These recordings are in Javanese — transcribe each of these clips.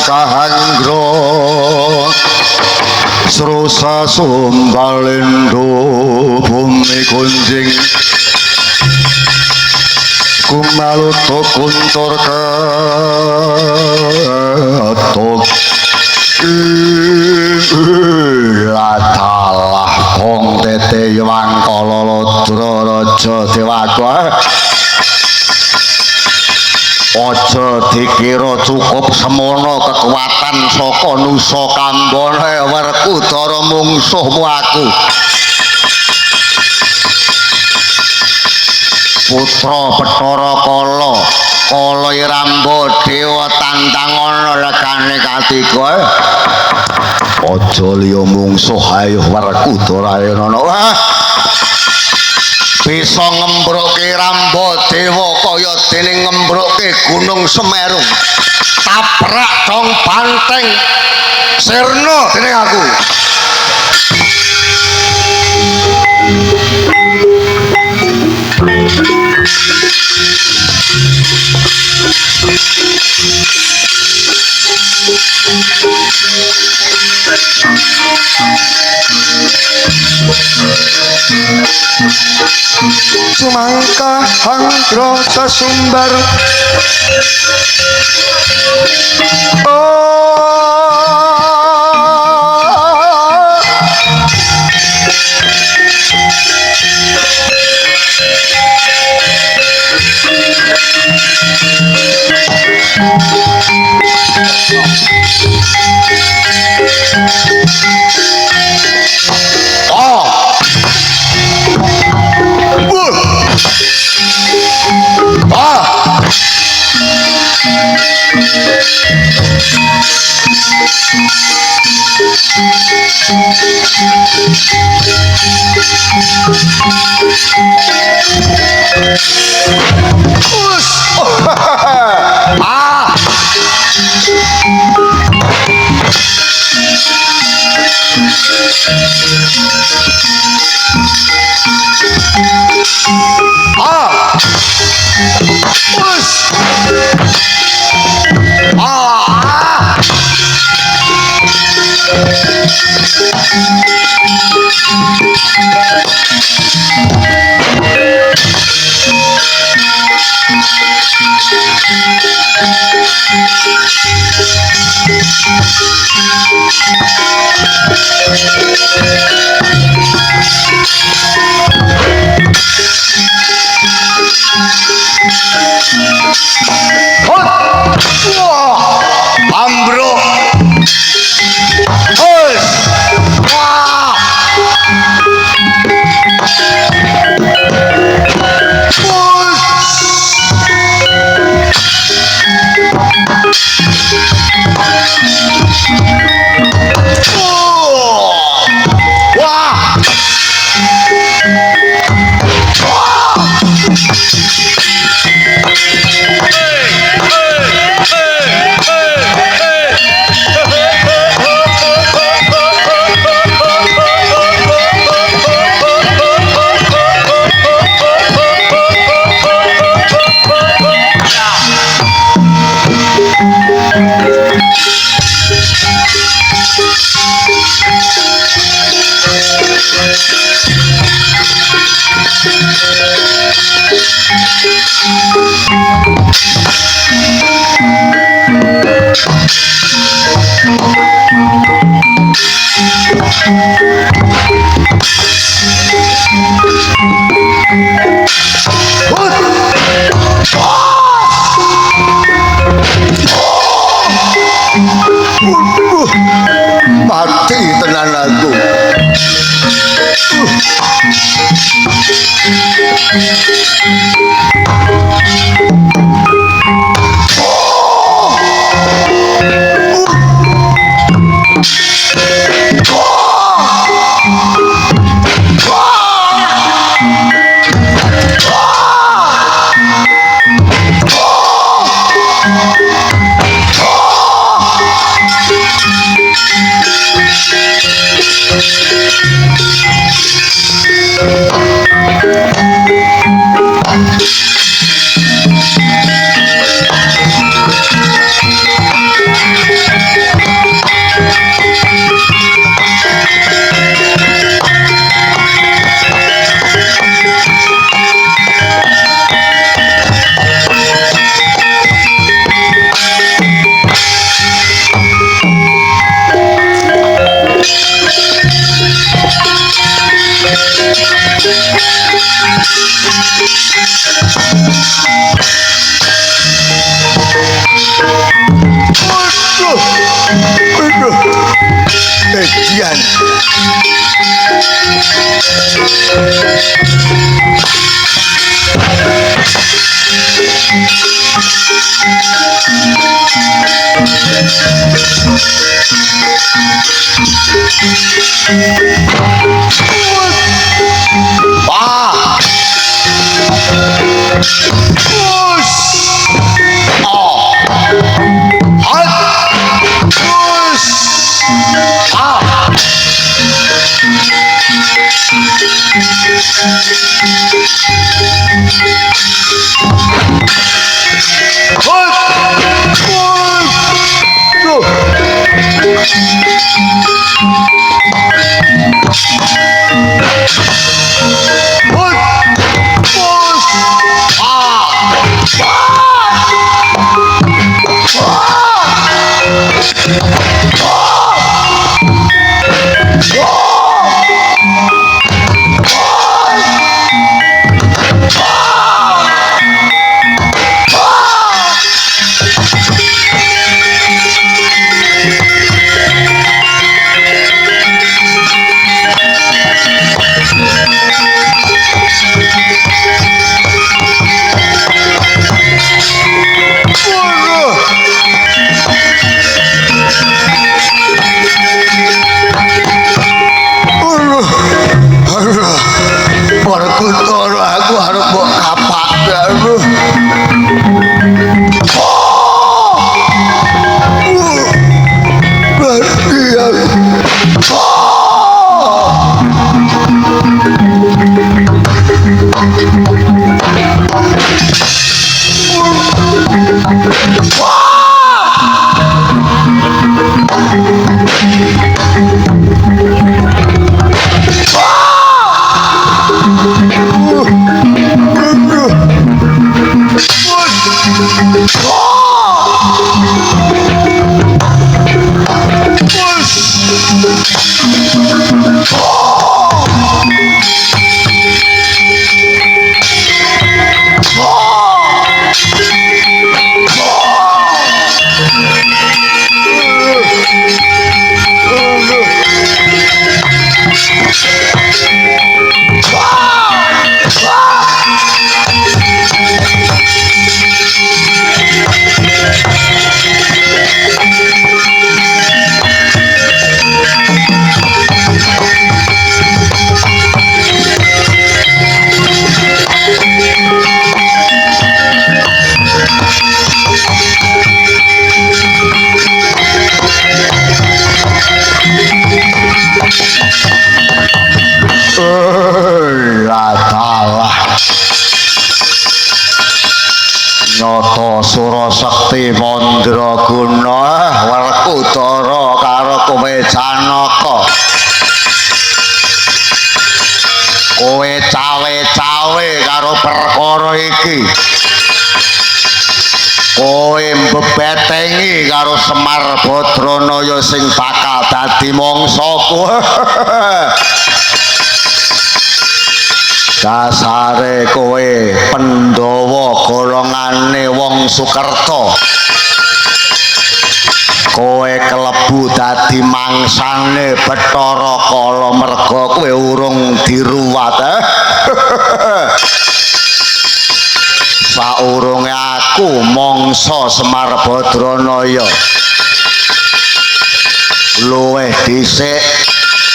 kahanggro srusa sumbalendo bumi kunjing kumaluto kuntur ketok latalah kong tete yang kololodro rojo dewaka ojo dikira cukup semono kekuatan saka nusa kambana Werkudara mungsuhmu aku putra Bathara Kala Kala Iramba Dewa Tantangana lekane katiga aja liya mungsuh ayo Werkudara ana bisa ngembroke Ramba Dewa kaya dene ngembroke Gunung Semeru tabrak dong banteng sirna dening aku Sumangka hangro sasumbar mati tenan aku. Wah. Push. Oh. Hot. Push. Ah. Hot. Push. Perkutoro aku harus mbok kapak baru. Berarti aku. Nyoto Sura Sekti Mandraguna Werkudara karo kowe Janaka. Kowe cawe-cawe karo perkara iki. Kowe mbebetengi karo Semar Badranaya sing bakal dadi mangsaku. Dasare kowe Pandhawa golongane wong Sukerta. Kowe kelebu dadi mangsane Bathara Kala merga kowe urung diruwat. Saurunge aku mangsa Semar Badranaya luwih dhisik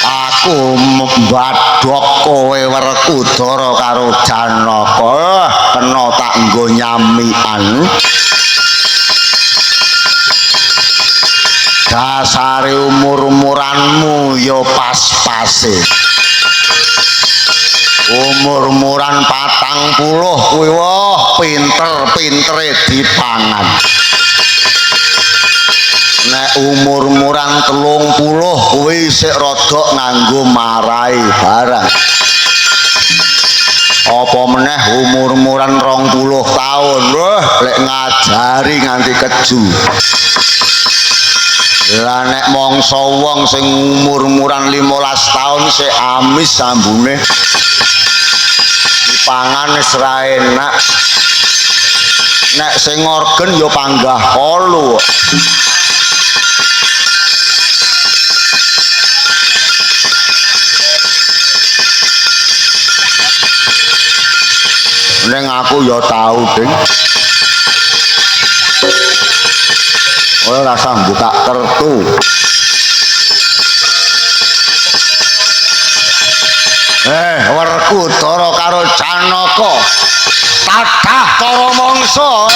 aku mbadhok kowe Werkudara karo Janaka kena tak nggo nyamikan. Dasare umur-umuranmu ya pas-pase. Umur-umuran 40 kuwi wah pinter-pintere dipangan. Nek umur-umuran 30 kuwi sik rodok nganggo marai barang. Apa meneh umur-umuran 20 tahun wah lek ngajari nganti keju. Lah nek mangsa wong sing umur-umuran 15 tahun sik amis sambune. Dipangan wis ra enak. Nek sing organ ya panggah kolu. Neng aku ya tahu ding. Ora rasa buka kertu. Werkudara karo Janaka tadah para mangsa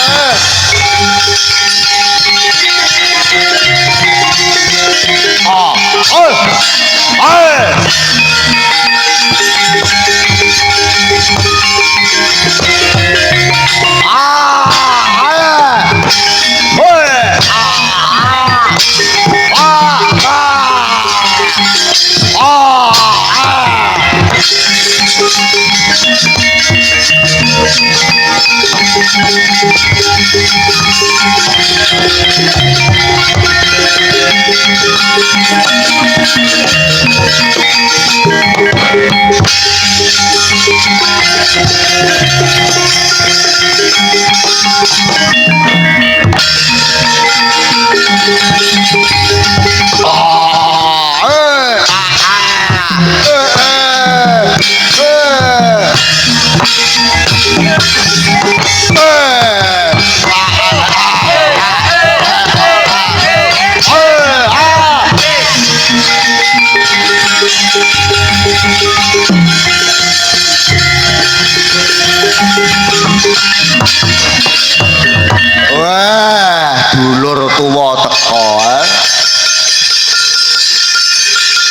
dulur tuwa teko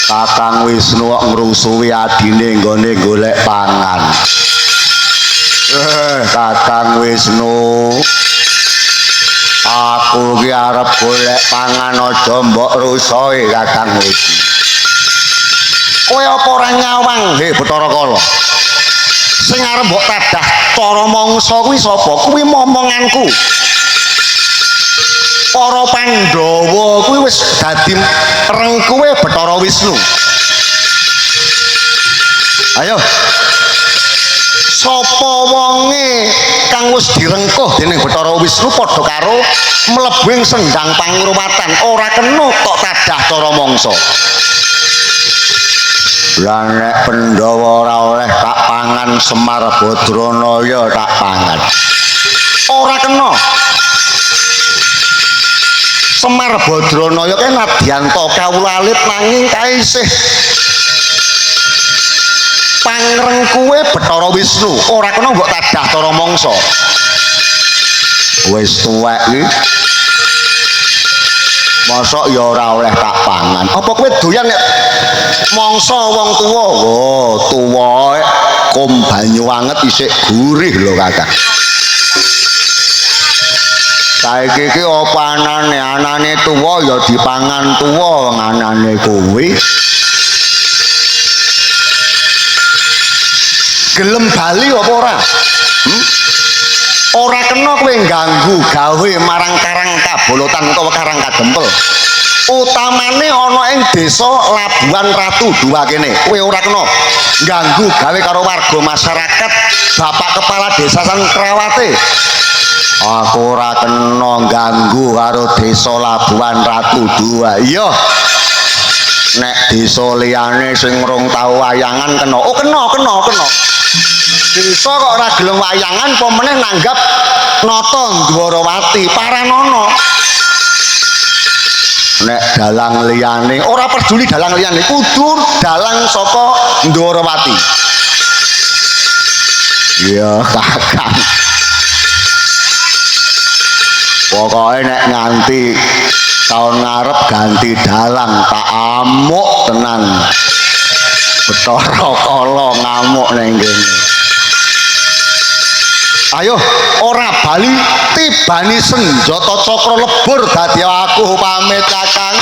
Kakang Wisnu ngrusuhi adine nggone golek pangan Kakang Wisnu aku ki arep golek pangan aja mbok rusoe Kakang Wisnu kowe apa ora nyawang Bathara Kala sing arep mbok tadah cara mangsa kuwi sapa kuwi momonganku para Pandhawa kuwi wis dadi rengkuwe Bathara Wisnu. Ayo. Sapa wonge kang wis direngkuh dening Bathara Wisnu padha karo mlebu ing sendhang pangurmatan, ora kena tok tadah cara mangsa. Lah nek Pandhawa ora oleh tak pangan Semar Badranaya tak pangan. Ora kena. Semar Badranaya kan nadyanto kawula alit nanging kaisih pangrengkuwe Bathara Wisnu ora kena mbok tadah cara mangsa wis tuwek iki mosok ya ora oleh tak pangan apa kowe doyan nek mangsa wong tuwa tuwa kom banyu anget isih gurih lho Kakang saiki iki apa anane tuwa ya dipangan tuwa anane kowe gelem bali apa ora ora kena kowe ganggu gawe marang Karang Kabolotan utawa Karang Kadempel utamane ana ing desa Labuhan Ratu Dua kene kowe ora kena ganggu gawe karo warga masyarakat Bapak Kepala Desa Sangkrawate aku ora kena ganggu karo desa Labuhan Ratu Dua iya nek desa liyane sing rong tau wayangan kena oh kena desa kok ora gelem wayangan apa meneh nanggap nata Dwarawati Paranono nek dalang liyane ora peduli dalang liyane kudu dalang saka Dwarawati iya Kakang pokoknya nek nganti tahun ngarep ganti dalang tak amuk tenan Bathara Kala ngamuk ning kene ayo ora bali tibani senjata cakra lebur dadi aku pamit Kakang